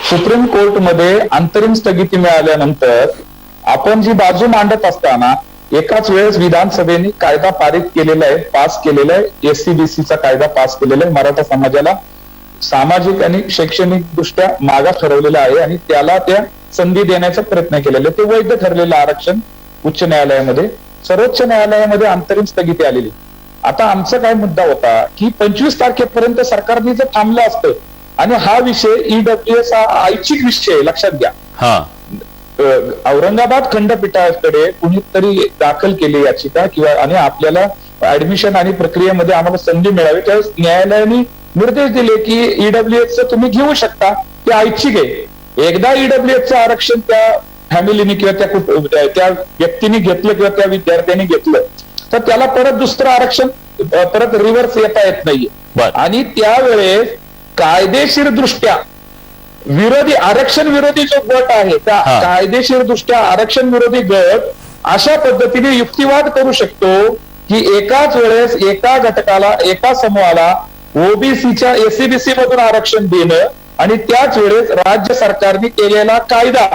सुप्रीम कोर्टमध्ये अंतरिम स्थगिती मिळाल्यानंतर आपण जी बाजू मांडत असताना एकाच वेळेस विधानसभेने कायदा पारित केलेला आहे, पास केलेला आहे, SCBCचा कायदा पास केलेला आहे. मराठा समाजाला सामाजिक आणि शैक्षणिक दृष्ट्या मागास ठरवलेला आहे आणि त्याला त्या संधी देण्याचा प्रयत्न केलेला आहे. ते वैध ठरलेलं आरक्षण उच्च न्यायालयामध्ये, सर्वोच्च न्यायालयामध्ये अंतरिम स्थगिती आलेली. आता आमचा काय मुद्दा होता की 25 तारखेपर्यंत सरकारने जर थांबलं असतं आणि हा विषय EWS हा ऐच्छिक विषय लक्षात घ्या. औरंगाबाद खंडपीठाकडे कुणीतरी दाखल केली याचिका किंवा आणि आपल्याला ऍडमिशन आणि प्रक्रियेमध्ये आम्हाला संधी मिळावी, त्यावेळेस न्यायालयाने निर्देश दिले की EWS तुम्ही घेऊ शकता, ते ऐच्छिक आहे. एकदा EWS आरक्षण त्या फॅमिलीने किंवा त्या व्यक्तीने घेतलं किंवा त्या विद्यार्थ्यांनी घेतलं तर त्याला परत दुसरं आरक्षण परत रिव्हर्स येता येत नाहीये. आणि त्यावेळेस कायदेशीर दृष्ट्या विरोधी आरक्षण विरोधी जो गट आहे त्या कायदेशीर दृष्ट्या आरक्षण विरोधी गट अशा पद्धतीने युक्तिवाद करू शकतो की एकाच वेळेस एका घटकाला, एका समूहाला ओबीसीच्या SCBC मधून आरक्षण देणं आणि त्याच वेळेस राज्य सरकारने केलेला कायदा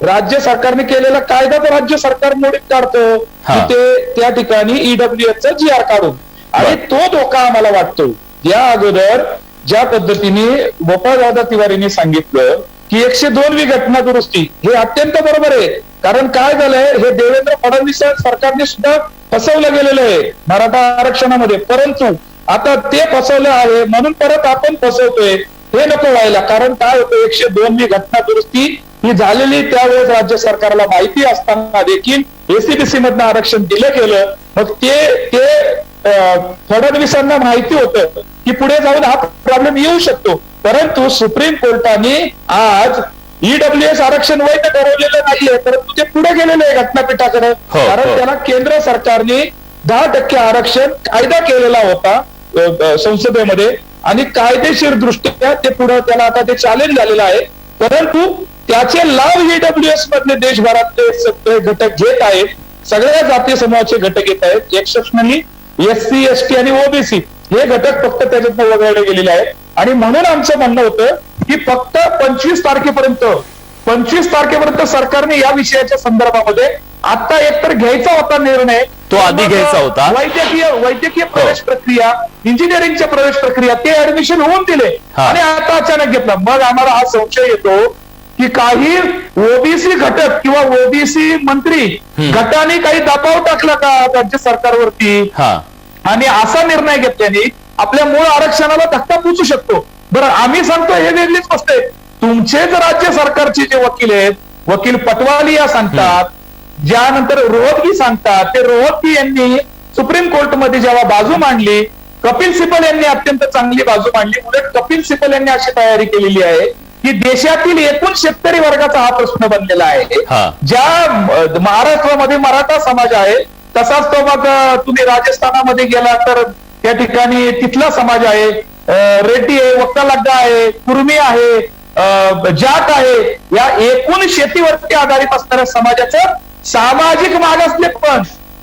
राज्य सरकारने केलेला कायदा तर राज्य सरकार मोडीत काढतो की ते त्या ठिकाणी ईडब्ल्यूएसचा GR काढून, आणि तो धोका आम्हाला वाटतो. या अगोदर ज्या पद्धतीने गोपाळदादा तिवारीने सांगितलं की 102वी घटना दुरुस्ती, हे अत्यंत बरोबर आहे. कारण काय झालंय, हे देवेंद्र फडणवीस सरकारने सुद्धा फसवलं गेलेलं आहे मराठा आरक्षणामध्ये, परंतु आता ते फसवलं आहे म्हणून परत आपण फसवतोय, हे नको व्हायला. कारण काय होतं, 102वी घटना दुरुस्ती ही झालेली त्यावेळेस राज्य सरकारला माहिती असताना देखील एसीबीसी मधनं आरक्षण दिलं गेलं. मग ते फडणवीसांना माहिती होतं की पुढे जाऊन हा प्रॉब्लेम येऊ शकतो, परंतु सुप्रीम कोर्टाने आज ईडब्ल्यूएस आरक्षण वैध ठरवलेलं नाहीये, परंतु ते पुढे गेलेलं आहे घटनापीठाकडे. कारण त्याला केंद्र सरकारने 10% आरक्षण कायदा केलेला होता संसदेमध्ये, आणि कायदेशीर दृष्ट्या ते पुढे त्याला आता ते चॅलेंज झालेलं आहे. परंतु त्याचे लाभ ईडब्ल्यूएस मधले देशभरातले सगळे घटक घेत आहेत, सगळ्या जाती समूहाचे घटक घेत आहेत. एक्सेप्शनली SC ST आणि OBC हे घटक फक्त त्याच्यातून वगळले गेलेले आहेत. आणि म्हणून आमचं म्हणणं होतं की फक्त 25 तारखेपर्यंत सरकारने या विषयाच्या संदर्भामध्ये आता एकतर घ्यायचा होता निर्णय, तो आधी घ्यायचा होता. वैद्यकीय प्रवेश प्रक्रिया, इंजिनिअरिंगच्या प्रवेश प्रक्रिया, ते ऍडमिशन होऊन दिले आणि आता अचानक घेतला. मग आम्हाला हा संशय येतो की काही ओबीसी घटक किंवा ओबीसी मंत्री गटाने काही दबाव टाकला का राज्य सरकारवरती, आणि असा निर्णय घेतल्याने आपल्या मूळ आरक्षणाला धक्का पोचू शकतो. बरं, आम्ही सांगतो हे वेगळीच गोष्ट आहे. तुमचेच राज्य सरकारचे जे वकील आहेत, वकील पटवालिया सांगतात, ज्यानंतर रोहतगी सांगतात, ते रोहतगी यांनी सुप्रीम कोर्टमध्ये जेव्हा बाजू मांडली, कपिल सिब्बल यांनी अत्यंत चांगली बाजू मांडली. उलट कपिल सिब्बल यांनी अशी तयारी केलेली आहे की देशातील एकूण शेतकरी वर्गाचा हा प्रश्न बनलेला आहे. ज्या महाराष्ट्रामध्ये मराठा समाज आहे, तसाच तो मग तुम्ही राजस्थानामध्ये गेला तर त्या ठिकाणी तिथला समाज आहे, रेड्डी आहे, वक्कालड्डा आहे, कुर्मी आहे, जाट आहे. या एकूण शेतीवरती आधारित असणाऱ्या समाजाचं सामाजिक मागासले पण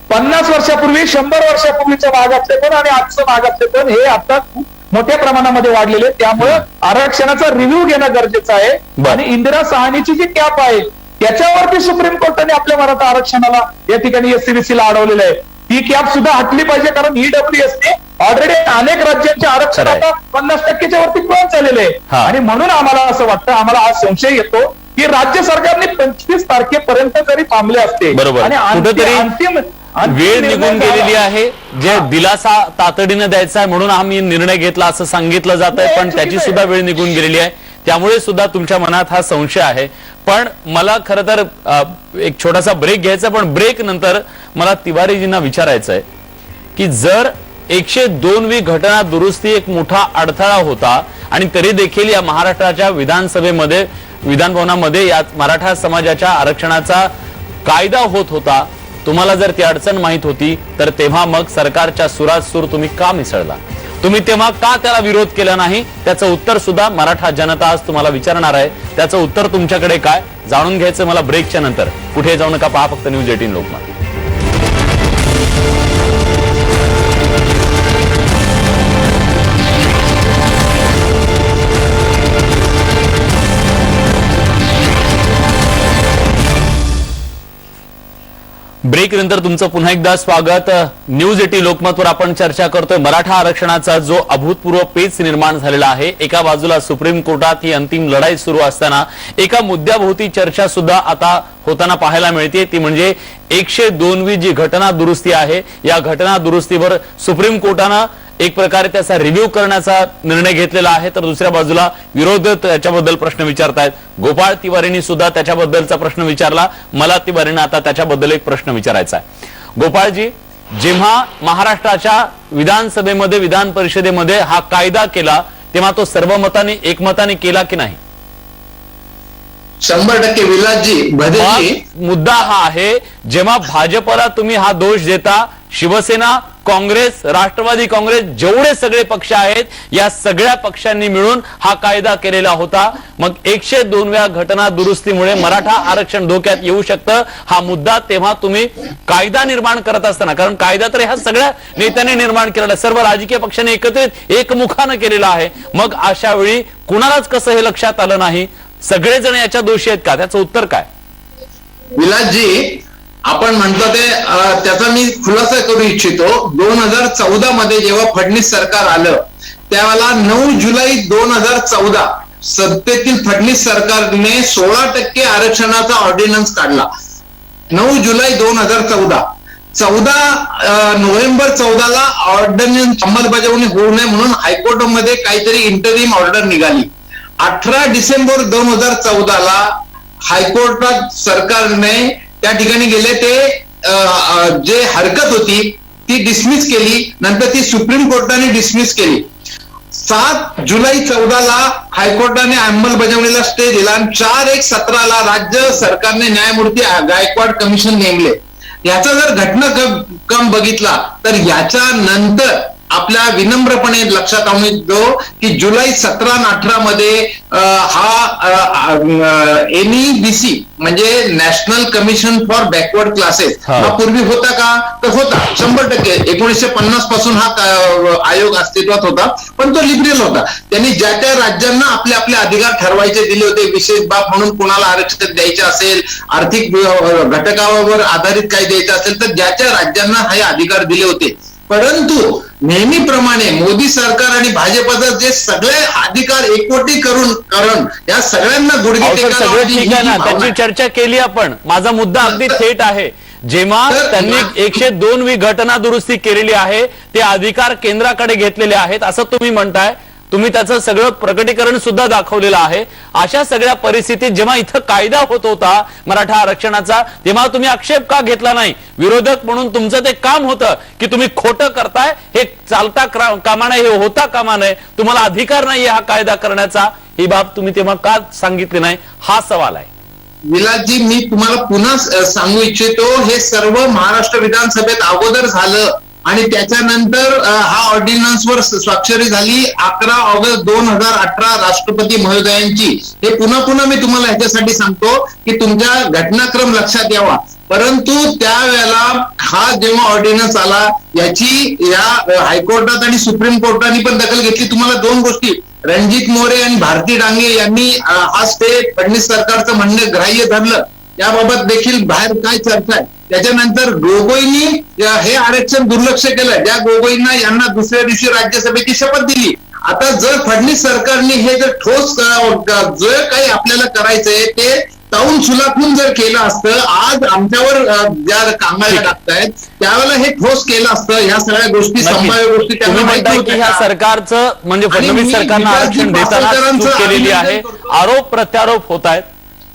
50 वर्षापूर्वी 100 वर्षापूर्वीचं मागासले पण आणि आजचं मागासले पण हे आता खूप मोठ्या प्रमाणामध्ये वाढलेले. त्यामुळे आरक्षणाचा रिव्ह्यू घेणं गरजेचं आहे. आणि इंदिरा साहनीची जी कॅप आहे त्याच्यावरती सुप्रीम कोर्टाने आपल्या मराठा आरक्षणाला या ठिकाणी एससीबीसीला अडवलेलं आहे. ती कॅप सुद्धा हटली पाहिजे, कारण ईडब्ल्यूएसने ऑलरेडी अनेक राज्यांचे आरक्षण आता 50%च्या वरती क्लोज झालेले आहे. आणि म्हणून आम्हाला असं वाटतं, आम्हाला आज संशय येतो की राज्य सरकारने 25 तारखेपर्यंत जरी थांबले असते आणि अंतिम वेळ निघून गेलेली आहे, जे दिलासा तातडीनं द्यायचा आहे म्हणून आम्ही निर्णय घेतला असं सांगितलं जात आहे, पण त्याची सुद्धा वेळ निघून गेलेली आहे. त्यामुळे सुद्धा तुमच्या मनात हा संशय आहे. पण मला खरं तर एक छोटासा ब्रेक घ्यायचा, पण ब्रेक नंतर मला तिवारीजींना विचारायचं आहे की जर 102वी घटना दुरुस्ती एक मोठा अडथळा होता आणि तरी देखील या महाराष्ट्राच्या विधानसभेमध्ये, विधान भवनामध्ये या मराठा समाजाच्या आरक्षणाचा कायदा होत होता, तुम्हाला जर ती अडचण माहित होती तर तेव्हा मग सरकारच्या सुरात सूर तुम्ही का मिसळला? तुम्ही तेव्हा का त्याला विरोध केला नाही? त्याचं उत्तर सुद्धा मराठा जनता आज तुम्हाला विचारणार आहे. त्याचं उत्तर तुमच्याकडे काय, जाणून घ्यायचं मला ब्रेकच्या नंतर. कुठे जाऊ नका, पहा फक्त न्यूज 18 लोकमत. ब्रेक नंतर तुमचं पुन्हा एकदा स्वागत. न्यूज 18 लोकमतवर आपण चर्चा करतोय. मराठा आरक्षणाचा जो अभूतपूर्व पेच निर्माण झालेला आहे, एका बाजूला सुप्रीम कोर्टात ही अंतिम लढाई सुरू असताना एका मुद्द्याभोवती चर्चा सुद्धा आता होताना पाहायला मिळते, ती म्हणजे 102वी जी घटना दुरुस्ती आहे, या घटना दुरुस्तीवर सुप्रीम कोर्टानं एक प्रकारे त्याचा रिव्ह्यू करण्याचा निर्णय घेतलेला आहे, तर दुसऱ्या बाजूला विरोध त्याच्याबद्दल प्रश्न विचारतायत. गोपाळ तिवारींनी सुद्धा त्याच्याबद्दलचा प्रश्न विचारला. मला तिवारींना आता त्याच्याबद्दल एक प्रश्न विचारायचा आहे. गोपाळजी, जेव्हा महाराष्ट्राच्या विधानसभेमध्ये, विधान परिषदेमध्ये हा कायदा केला तेव्हा तो सर्वमताने, एकमताने केला की नाही? 100% विलासजी भदेजी. मुद्दा हा आहे, जेव्हा भाजपला तुम्ही हा दोष देता, शिवसेना, काँग्रेस, राष्ट्रवादी काँग्रेस, जेवढे सगळे पक्ष आहेत या सगळ्या पक्षांनी मिळून हा कायदा केलेला होता. मग 102व्या घटना दुरुस्तीमुळे मराठा आरक्षण धोक्यात येऊ शकतं, हा मुद्दा तेव्हा तुम्ही कायदा निर्माण करत असताना, कारण कायदा तर ह्या सगळ्या नेत्यांनी निर्माण केलेला, सर्व राजकीय पक्षांनी एकत्रित एकमुखानं केलेला आहे. मग अशा वेळी कुणालाच कसं हे लक्षात आलं नाही? सगळेजण याच्या दोषी आहेत का? त्याचं उत्तर काय? विलासजी, आपण म्हणतो ते त्याचा मी खुलासा करू इच्छितो. 2014 मध्ये जेव्हा फडणवीस सरकार आलं त्यावेळेला 9 जुलै 2014 सत्तेतील फडणवीस सरकारने 16% आरक्षणाचा ऑर्डिनन्स काढला. 9 जुलै 2014. 14 नोव्हेंबर 14ला ऑर्डिनन्स अंमलबजावणी होऊ नये म्हणून हायकोर्टामध्ये काहीतरी इंटरिम ऑर्डर निघाली. 18 डिसेंबर 2014ला हायकोर्टात सरकारने त्या ठिकाणी गेले ते जे हरकत होती ती डिसमिस केली. नंतर ती सुप्रीम कोर्टाने डिसमिस केली. 7 जुलै 14ला हायकोर्टाने अंमलबजावणीला स्टे दिला आणि 4/1/17ला राज्य सरकारने न्यायमूर्ती गायकवाड कमिशन नेमले. याचा जर घटनाक्रम बघितला तर याच्या नंतर आपल्या विनम्रपणे लक्षात आणून येतो की जुलै 17 आणि 18 मध्ये हा NEBC म्हणजे national commission for backward classes हा पूर्वी होता का? तर होता 100%. 1950 पासून हा आयोग अस्तित्वात होता, पण तो लिबरल होता. त्यांनी ज्या त्या राज्यांना आपले आपले अधिकार ठरवायचे दिले होते. विशेष बाब म्हणून कोणाला आरक्षण द्यायचे असेल, आर्थिक घटकावर आधारित काही द्यायचं असेल तर ज्या त्या राज्यांना हे अधिकार दिले होते. परंतु नेहमीप्रमाणे मोदी सरकार आणि भाजपचा जे सगळे अधिकार एकवटी करून या सगळ्यांना गुडघे सगळं ठीक आहे ना, त्याची चर्चा केली आपण. माझा मुद्दा अगदी थेट आहे. जेव्हा त्यांनी 102वी घटना दुरुस्ती केलेली आहे ते अधिकार केंद्राकडे घेतलेले आहेत असं तुम्ही म्हणताय. तुम्ही त्याचं सगळं प्रकटीकरण सुद्धा दाखवलेलं आहे. अशा सगळ्या परिस्थितीत जेव्हा इथं कायदा होत होता मराठा आरक्षणाचा तेव्हा तुम्ही आक्षेप का घेतला नाही? विरोधक म्हणून तुमचं ते काम होतं की तुम्ही खोटं करताय, हे चालता कामा नये, हे होता कामा नये, तुम्हाला अधिकार नाहीये हा कायदा करण्याचा. ही बाब तुम्ही तेव्हा का सांगितली नाही हा सवाल आहे. विलासजी, मी तुम्हाला पुन्हा सांगू इच्छितो, हे सर्व महाराष्ट्र विधानसभेत अगोदर झालं आणि त्याच्यानंतर हा ऑर्डिनन्सवर स्वाक्षरी झाली 11 ऑगस्ट 2018 राष्ट्रपती महोदयांची. हे पुन्हा पुन्हा मी तुम्हाला ह्याच्यासाठी सांगतो की तुमच्या घटनाक्रम लक्षात यावा. परंतु त्यावेळेला हा जेव्हा ऑर्डिनन्स आला याची या हायकोर्टात आणि सुप्रीम कोर्टाने पण दखल घेतली. तुम्हाला 2 गोष्टी, रणजित मोरे आणि भारती डांगे यांनी हा स्टे फडणवीस सरकारचं म्हणणं ग्राह्य धरलं. याबाबत देखील बाहेर काय चर्चा आहे. त्याच्यानंतर गोगोईंनी हे आरक्षण दुर्लक्ष केलं. ज्या गोगोईंना यांना दुसऱ्या दिवशी राज्यसभेची शपथ दिली. आता जर फडणवीस सरकारने हे जर ठोस जे काही आपल्याला करायचंय ते ताऊन सुलाखून जर केलं असतं, आज आमच्यावर ज्या कामाला टाकतायत त्यावेळेला हे ठोस केलं असतं. ह्या सगळ्या गोष्टी संभाव्य गोष्टी तुम्ही म्हणताय की ह्या सरकारचं म्हणजे फडणवीस सरकारनं आरक्षण देताना चूक केलेली आहे. आरोप प्रत्यारोप होत आहेत,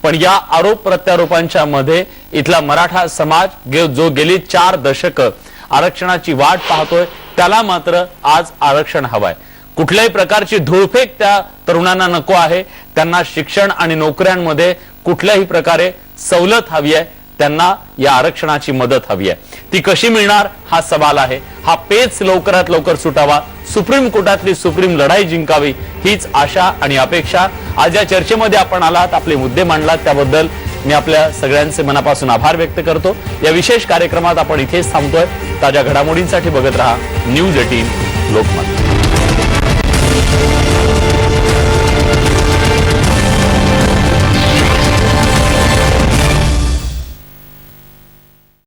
पण या आरोप प्रत्यारोपांच्या मध्ये इथला मराठा समाज जो गेली 4 दशक आरक्षणाची वाट पाहतोय त्याला मात्र आज आरक्षण हवंय. कुठल्याही प्रकारची धुळफेक त्या तरुणांना नको आहे. त्यांना शिक्षण आणि नोकऱ्यांमध्ये कुठल्याही प्रकारे सवलत हवी आहे. त्यांना या आरक्षणाची मदत हवी आहे. ती कशी मिळणार हा सवाल आहे. हा पेच लवकरात लवकर सुटावा, सुप्रीम कोर्टातली सुप्रीम लढाई जिंकावी हीच आशा आणि अपेक्षा. आज या चर्चेमध्ये आपण आलात, आपले मुद्दे मांडलात त्याबद्दल मी आपल्या सगळ्यांचे मनापासून आभार व्यक्त करतो. या विशेष कार्यक्रमात आपण इथेच थांबतोय. ताज्या घडामोडींसाठी बघत रहा न्यूज 18 लोकमत.